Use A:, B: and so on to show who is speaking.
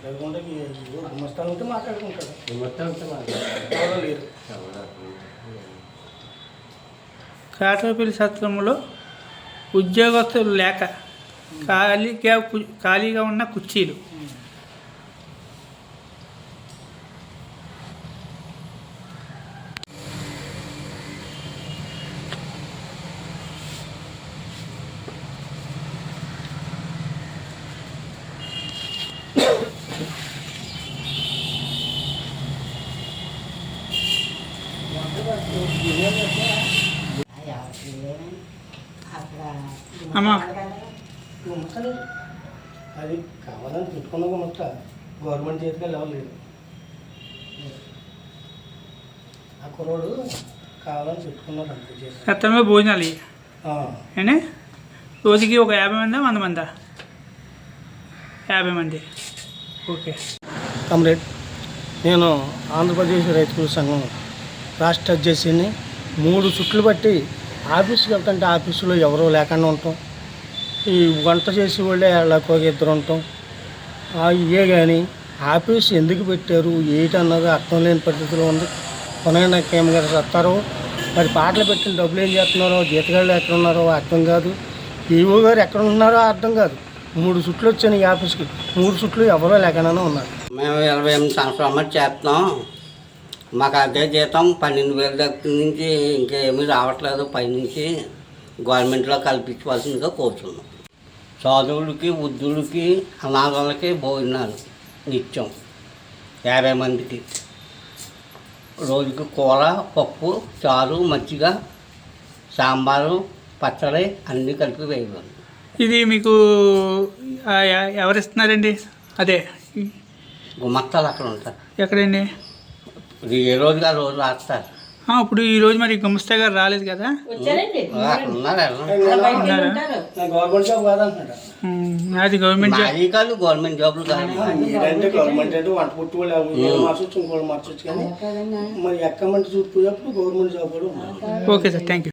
A: మాట్లాడుకుంటే గుమస్తాలు ఉంటే మాట్లాడుకుంటాడు. గుమస్తా ఉంటే మాట్లాడలేరు.
B: కాట్రపల్లి సత్రంలో ఉద్యోగస్తులు లేక ఖాళీగా ఉన్న కుర్చీలు. అమ్మా
A: అది కావాలని పెట్టుకున్న గుమస్త గవర్నమెంట్ చేతికి వెళ్ళలేదు. ఆ కుర్రోడు కావాలని పెట్టుకున్నారు అంతే.
B: సత్రంలో భోజనాలు అండి రోజుకి ఒక 50 మందా 100 మందా? 50 మంది. ఓకే
A: కామ్రేడ్, నేను ఆంధ్రప్రదేశ్ రైతు సంఘం రాష్ట్ర అధ్యక్షుడిని. 3 చుట్లు బట్టి ఆఫీస్కి వెళ్తుంటే ఆఫీసులో ఎవరో లేకుండా ఉంటాం. ఈ వంట చేసే వాళ్ళే వాళ్ళకి ఒక 2 ఉంటాం. ఇవే కానీ ఆఫీస్ ఎందుకు పెట్టారు ఏంటన్నది అర్థం లేని పరిస్థితిలో ఉంది. కొనైనాకేం గారు వస్తారో మరి పాటలు పెట్టిన డబ్బులు ఏం చేస్తున్నారో, జీతగాళ్ళు ఎక్కడ ఉన్నారో అర్థం కాదు. ఈవో గారు ఎక్కడ ఉన్నారో అర్థం కాదు. 3 చుట్లు వచ్చాను ఈ ఆఫీస్కి, 3 చుట్లు ఎవరో లేకుండానే ఉన్నారు.
C: మేము 28 సంవత్సరాలు చేస్తున్నాం. మాకు అదే జీతం 12,000 దగ్గర నుంచి ఇంకేమీ రావట్లేదు. పైనుంచి గవర్నమెంట్లో కల్పించవలసిందిగా కోరుతున్నాం. చదువులకి వృద్ధులకి అనాథలకి భోజనాలు నిత్యం 50 మందికి. రోజుకి కూర, పప్పు, చారు, మజ్జిగ, సాంబారు, పచ్చడి అన్నీ కలిపి వేయాలి.
B: ఇది మీకు ఎవరిస్తున్నారండి? అదే
C: గుమస్తాలు అక్కడ ఉంటారు.
B: ఎక్కడండి?
C: ఏ రోజుగా రోజు రాస్తారు.
B: ఇప్పుడు ఈరోజు మరి గుమస్తా గారు రాలేదు కదా?
A: గవర్నమెంట్ జాబ్ కాదంటున్నాడు.
B: అది గవర్నమెంట్ జాబ్.
C: అది కాదు, గవర్నమెంట్ జాబులు కాదు.
A: ఏంటంటే గవర్నమెంట్ అంటే వంట పుట్టి వాళ్ళు మార్చొచ్చు, ఇంకోళ్ళు మార్చొచ్చు. కానీ మరి ఎక్కమంటే చూపుకున్నప్పుడు గవర్నమెంట్ జాబ్ కూడా.
B: Okay sir, thank you.